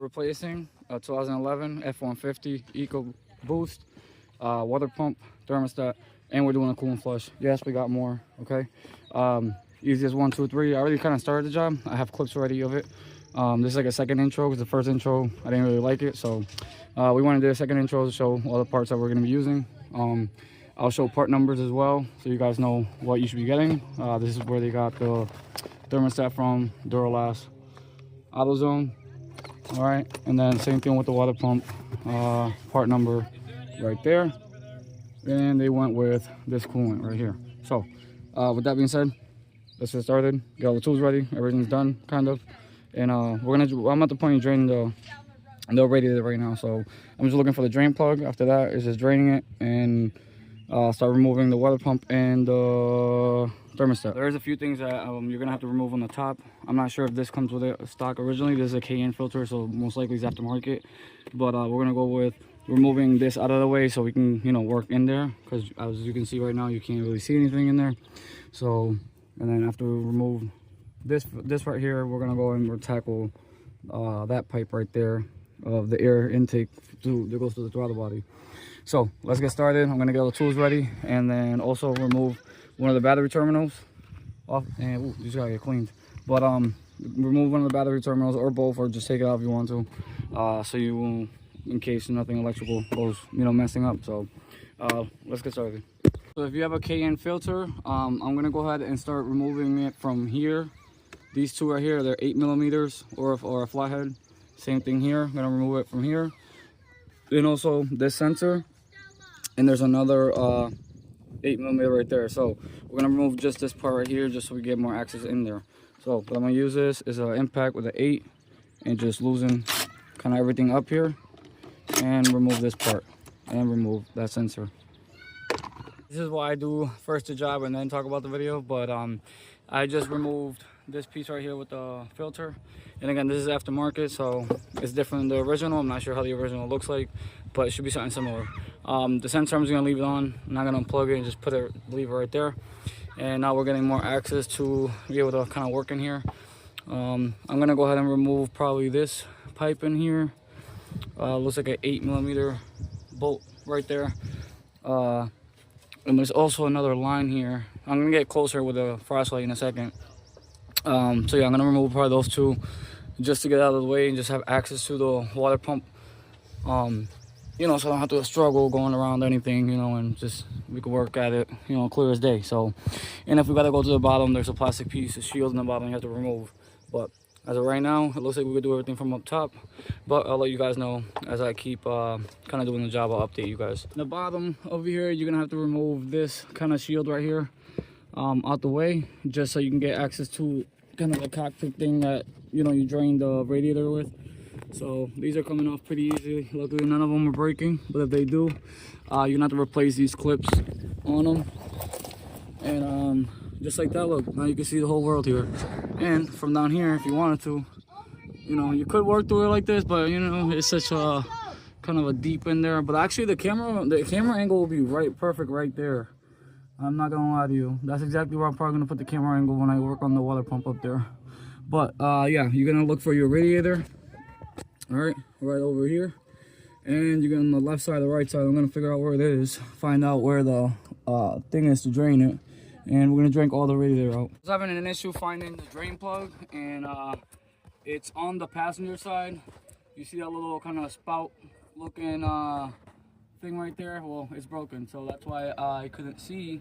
Replacing a 2011 F150 Ecoboost water pump thermostat, and we're doing a coolant flush. Yes, we got more. Okay, easiest 1, 2, 3. I already kind of started the job. I have clips already of it. This is like a second intro because the first intro I didn't really like it, so we wanted to do a second intro to show all the parts that we're going to be using. I'll show part numbers as well, so you guys know what you should be getting. This is where they got the thermostat from, Duralast, AutoZone. All right, and then same thing with the water pump, part number right there. And they went with this coolant right here. So with that being said, let's get started. Get all the tools ready. Everything's done, kind of. And I'm at the point of draining the radiator right now. So I'm just looking for the drain plug. After that, it's just draining it and start removing the water pump and the thermostat. There's a few things that you're gonna have to remove on the top. I'm not sure if this comes with it stock originally. This is a KN filter, so most likely it's aftermarket. But we're gonna go with removing this out of the way so we can, you know, work in there, because as you can see right now, you can't really see anything in there. So, and then after we remove this right here, we're gonna go and we'll tackle that pipe right there of the air intake that goes to the throttle body. So let's get started. I'm gonna get all the tools ready, and then also remove one of the battery terminals off, and you just gotta get cleaned. But remove one of the battery terminals, or both, or just take it out if you want to, so you won't, in case nothing electrical goes, you know, messing up. So let's get started. So if you have a KN filter, I'm gonna go ahead and start removing it from here. These two right here, they're 8mm or a flathead. Same thing here. I'm gonna remove it from here. Then also this sensor, and there's another 8mm right there. So we're gonna remove just this part right here, just so we get more access in there. So what I'm gonna use this is an impact with an 8, and just loosen kind of everything up here, and remove this part, and remove that sensor. This is what I do first the job and then talk about the video. But I just removed this piece right here with the filter, and again, this is aftermarket, so it's different than the original. I'm not sure how the original looks like, but it should be something similar. The sensor, I'm just gonna leave it on. I'm not gonna unplug it and just leave it right there. And now we're getting more access to be able to kind of work in here. I'm gonna go ahead and remove probably this pipe in here. Looks like an 8mm bolt right there. And there's also another line here. I'm gonna get closer with a flashlight in a second. So yeah, I'm gonna remove probably those two just to get out of the way and just have access to the water pump. You know, so I don't have to struggle going around anything, you know, and just we can work at it, you know, clear as day. So, and if we gotta go to the bottom, there's a plastic piece, a shield in the bottom you have to remove. But as of right now, it looks like we could do everything from up top. But I'll let you guys know as I keep kind of doing the job. I'll update you guys. The bottom over here, you're gonna have to remove this kind of shield right here out the way, just so you can get access to kind of the cockpit thing that, you know, you drain the radiator with. So these are coming off pretty easy. Luckily none of them are breaking, but if they do, you're gonna have to replace these clips on them. And just like that, look, now you can see the whole world here. And from down here, if you wanted to, you know, you could work through it like this, but you know, it's such a kind of a deep in there. But actually the camera angle will be perfect right there. I'm not gonna lie to you, that's exactly where I'm probably gonna put the camera angle when I work on the water pump up there. But yeah, you're gonna look for your radiator, all right over here, and you're gonna on the left side, the right side. I'm gonna figure out where it is, find out where the thing is to drain it, and we're gonna drink all the radiator out. I was having an issue finding the drain plug, and it's on the passenger side. You see that little kind of spout looking thing right there? Well, it's broken, so that's why I couldn't see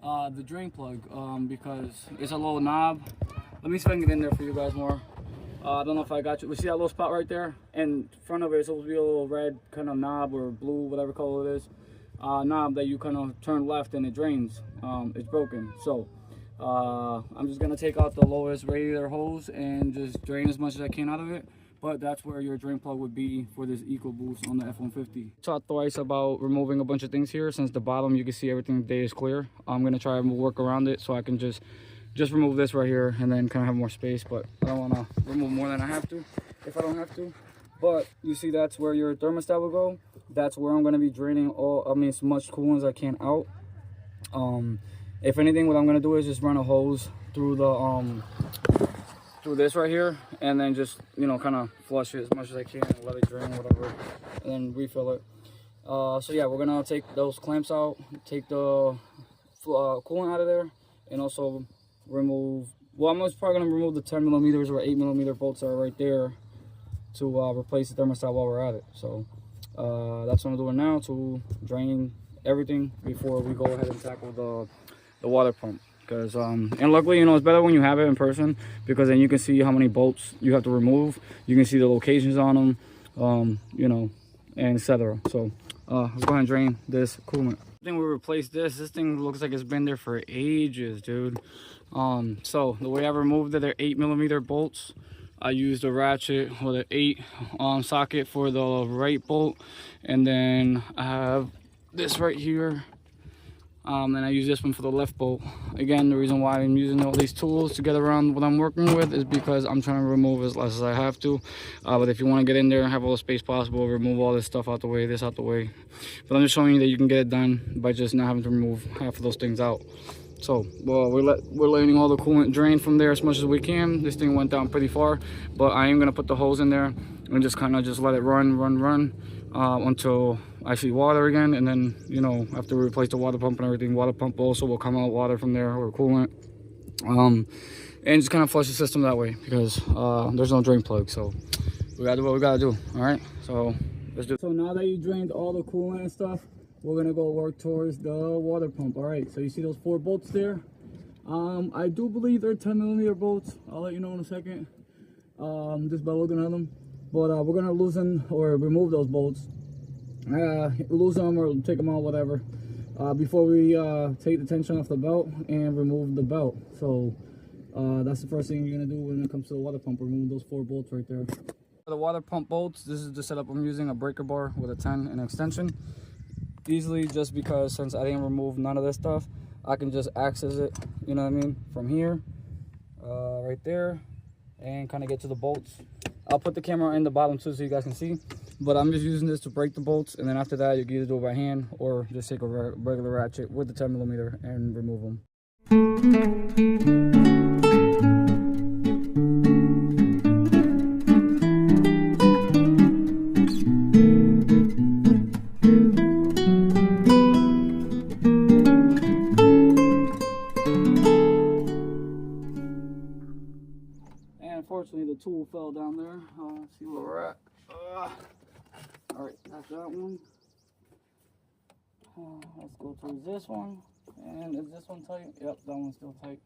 the drain plug, because it's a little knob. Let me see if I can get in there for you guys more. I don't know if I got you. We see that little spot right there, and in front of it is supposed to be a little red kind of knob, or blue, whatever color it is, knob that you kind of turn left and it drains. It's broken, so I'm just gonna take out the lowest radiator hose and just drain as much as I can out of it. But that's where your drain plug would be for this Ecoboost on the F150. Talked twice about removing a bunch of things here. Since the bottom you can see everything today is clear, I'm gonna try and work around it so I can just remove this right here and then kind of have more space. But I don't want to remove more than I have to if I don't have to. But you see, that's where your thermostat will go. That's where I'm going to be draining as much coolant as I can out. If anything, what I'm going to do is just run a hose through the through this right here, and then just, you know, kind of flush it as much as I can, let it drain, whatever, and then refill it. So yeah, we're gonna take those clamps out, take the coolant out of there, and also remove, well, I'm most probably gonna remove the 10mm or 8mm bolts that are right there to replace the thermostat while we're at it. So that's what I'm doing now, to drain everything before we go ahead and tackle the water pump. Because and luckily, you know, it's better when you have it in person, because then you can see how many bolts you have to remove, you can see the locations on them, you know, and etc. So let's go ahead and drain this coolant. I think we replaced this thing looks like it's been there for ages, dude. So the way I removed it, they're 8mm bolts. I used a ratchet with an 8 socket for the right bolt, and then I have this right here, and I use this one for the left bolt. Again, the reason why I'm using all these tools to get around what I'm working with is because I'm trying to remove as less as I have to. But if you want to get in there and have all the space possible, remove all this stuff out the way, this out the way. But I'm just showing you that you can get it done by just not having to remove half of those things out. So, well, we're letting all the coolant drain from there as much as we can. This thing went down pretty far, but I am gonna put the hose in there and just kind of just let it run until I see water again. And then, you know, after we replace the water pump and everything, water pump also will come out water from there, or coolant, and just kind of flush the system that way, because there's no drain plug. So we gotta do what we gotta do. All right, so let's do it. So now that you drained all the coolant and stuff, we're gonna go work towards the water pump. All right, so you see those 4 bolts there? I do believe they're 10mm bolts. I'll let you know in a second, just by looking at them. But we're gonna loosen or remove those bolts, lose them or take them out, whatever, before we take the tension off the belt and remove the belt. So that's the first thing you're gonna do when it comes to the water pump. Remove those 4 bolts right there. For the water pump bolts, this is the setup I'm using: a breaker bar with a 10 and extension. Easily, just because since I didn't remove none of this stuff, I can just access it, you know what I mean, from here, right there, and kind of get to the bolts. I'll put the camera in the bottom too so you guys can see, but I'm just using this to break the bolts, and then after that you can either do it by hand or just take a regular ratchet with the 10mm and remove them. Unfortunately, the tool fell down there. Let's see where we're at. All right, that's that one. Let's go towards this one. And is this one tight? Yep, that one's still tight.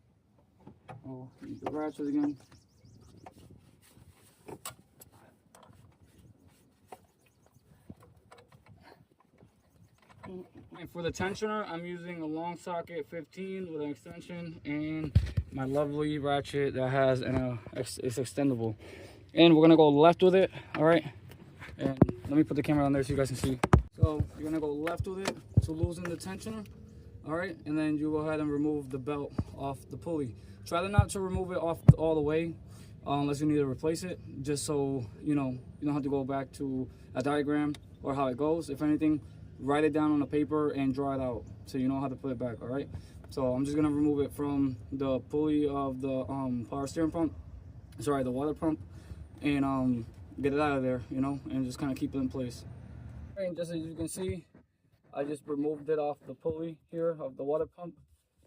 Oh, use the ratchet again. And for the tensioner, I'm using a long socket 15 with an extension and my lovely ratchet that has it's extendable. And we're gonna go left with it. All right, and let me put the camera on there so you guys can see. So you're gonna go left with it to loosen the tensioner. All right, and then you go ahead and remove the belt off the pulley. Try not to remove it off all the way unless you need to replace it, just so you know you don't have to go back to a diagram or how it goes. If anything, write it down on the paper and draw it out so you know how to put it back. All right, so I'm just gonna remove it from the pulley of the power steering pump, sorry, the water pump, and get it out of there, you know, and just kind of keep it in place. And just as you can see, I just removed it off the pulley here of the water pump,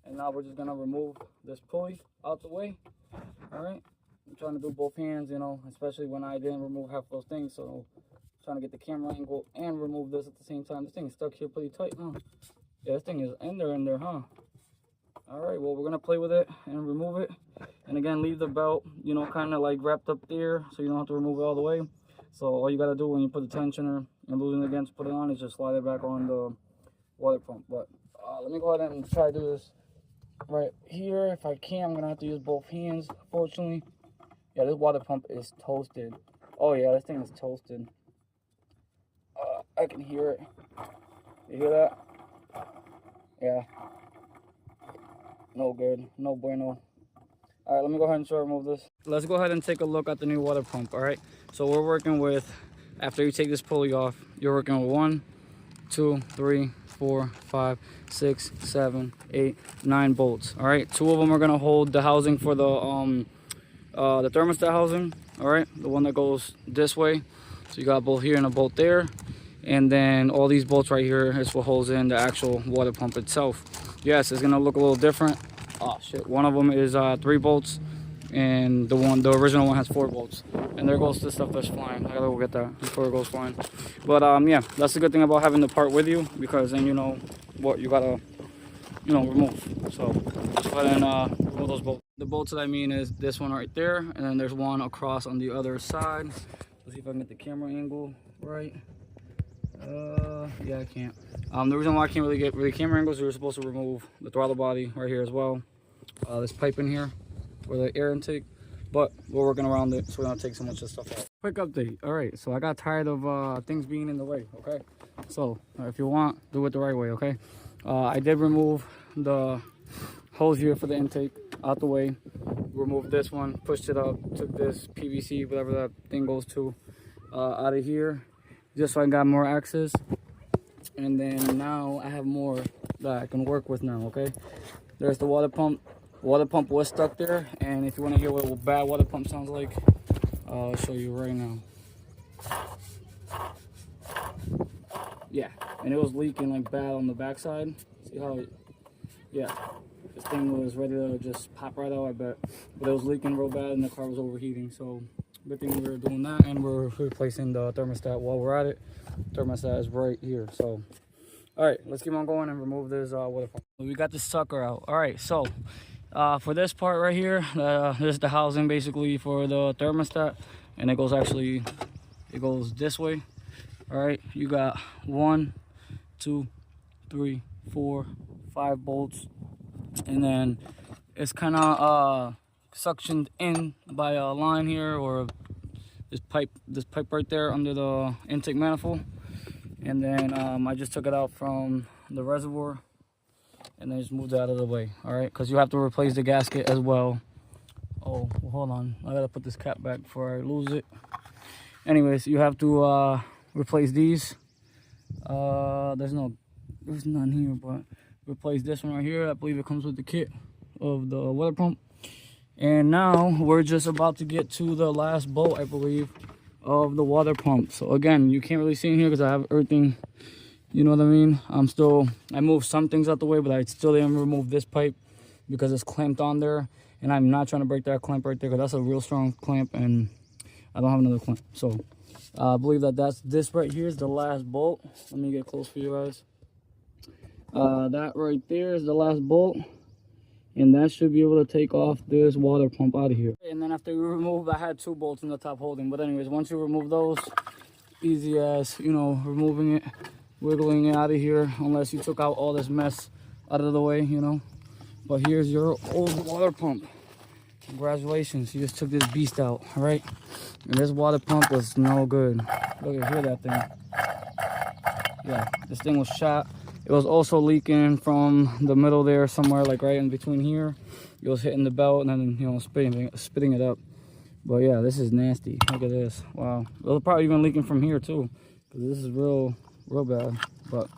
and now we're just gonna remove this pulley out the way. All right, I'm trying to do both hands, you know, especially when I didn't remove half those things, so trying to get the camera angle and remove this at the same time. This thing is stuck here pretty tight, huh? Yeah, this thing is in there, huh? All right, well, we're gonna play with it and remove it, and again, leave the belt, you know, kind of like wrapped up there, so you don't have to remove it all the way. So all you gotta do when you put the tensioner and loosen it again to put it on is just slide it back on the water pump. But let me go ahead and try to do this right here. If I can, I'm gonna have to use both hands, unfortunately. Yeah, this water pump is toasted. Oh yeah, this thing is toasted. I can hear it. You hear that? Yeah. No good. No bueno. All right, let me go ahead and try to remove this. Let's go ahead and take a look at the new water pump. All right. So we're working with, after you take this pulley off, you're working with 1, 2, 3, 4, 5, 6, 7, 8, 9 bolts. All right. 2 of them are gonna hold the housing for the the thermostat housing, all right, the one that goes this way. So you got a bolt here and a bolt there, and then all these bolts right here is what holds in the actual water pump itself. Yes, it's gonna look a little different. Oh shit, one of them is 3 bolts, and the original one has 4 bolts. And there goes the stuff that's flying. I gotta go get that before it goes flying. But yeah, that's the good thing about having the part with you, because then you know what you gotta, you know, remove. So go ahead and remove those bolts. The bolts that I mean is this one right there, and then there's one across on the other side. Let's see if I can get the camera angle right. Yeah, I can't. The reason why I can't really get camera angles is we're supposed to remove the throttle body right here as well. This pipe in here for the air intake, but we're working around it, so we're gonna take so much of stuff out. Quick update. All right, so I got tired of things being in the way. Okay, so if you want, do it the right way. Okay, I did remove the hose here for the intake out the way. Removed this one, pushed it up, took this PVC, whatever that thing goes to, out of here, just so I got more access. And then now I have more that I can work with now. Okay, there's the water pump. Water pump was stuck there, and if you want to hear what a bad water pump sounds like, I'll show you right now. Yeah, and it was leaking like bad on the backside. See how it, yeah, this thing was ready to just pop right out, I bet. But it was leaking real bad and the car was overheating. So good thing we were doing that, and we're replacing the thermostat while we're at it. Thermostat is right here. So all right, let's keep on going and remove this water pump. We got this sucker out. All right, so for this part right here, this is the housing basically for the thermostat, and it goes this way. All right, you got 1, 2, 3, 4, 5 bolts, and then it's kind of suctioned in by a line here, or this pipe right there under the intake manifold. And then I just took it out from the reservoir and then just moved it out of the way. All right, because you have to replace the gasket as well. Oh, well, hold on, I gotta put this cap back before I lose it. Anyways, you have to replace these. There's none here, but replace this one right here. I believe it comes with the kit of the water pump. And now we're just about to get to the last bolt, I believe, of the water pump. So again, you can't really see in here because I have everything, you know what I mean. I moved some things out the way, but I still didn't remove this pipe because it's clamped on there, and I'm not trying to break that clamp right there because that's a real strong clamp and I don't have another clamp. So I believe that's this right here is the last bolt. Let me get close for you guys. That right there is the last bolt, and that should be able to take off this water pump out of here. And then after you remove, I had 2 bolts in the top holding, but anyways, once you remove those, easy as, you know, removing it, wiggling it out of here, unless you took out all this mess out of the way, you know. But here's your old water pump. Congratulations, you just took this beast out. All right, and this water pump was no good. Look at, hear that thing. Yeah, this thing was shot. It was also leaking from the middle there somewhere, like right in between here. It was hitting the belt and then, you know, spitting it up. But yeah, this is nasty. Look at this. Wow. It was probably even leaking from here too, because this is real bad. But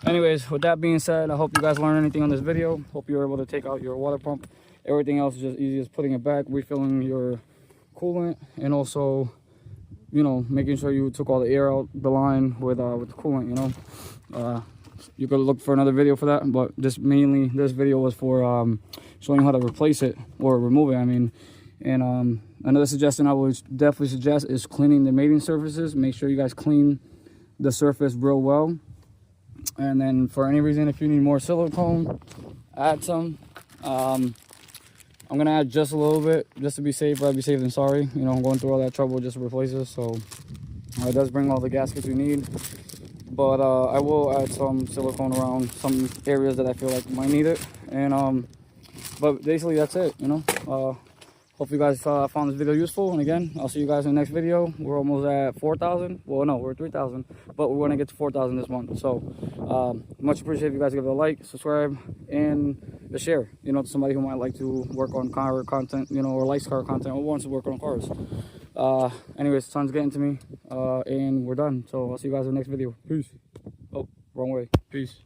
anyways, with that being said, I hope you guys learned anything on this video. Hope you were able to take out your water pump. Everything else is just easy as putting it back, refilling your coolant, and also, you know, making sure you took all the air out the line with the coolant, you know. You could look for another video for that, but this video was for showing you how to replace it or remove it, I mean. And another suggestion I would definitely suggest is cleaning the mating surfaces. Make sure you guys clean the surface real well. And then for any reason, if you need more silicone, add some. I'm gonna add just a little bit just to be safe. I'd be safe than sorry, you know. I'm going through all that trouble just to replace this, so it does bring all the gaskets we need. But I will add some silicone around some areas that I feel like might need it. And but basically that's it, you know. Hope you guys found this video useful, and again, I'll see you guys in the next video. We're almost at 4,000. Well, no, we're at 3,000, but we're gonna get to 4,000 this month. So much appreciate if you guys give it a like, subscribe, and a share, you know, to somebody who might like to work on car content, you know, or likes car content, or wants to work on cars. Anyways, sun's getting to me, and we're done. So I'll see you guys in the next video. Peace. Oh, wrong way. Peace.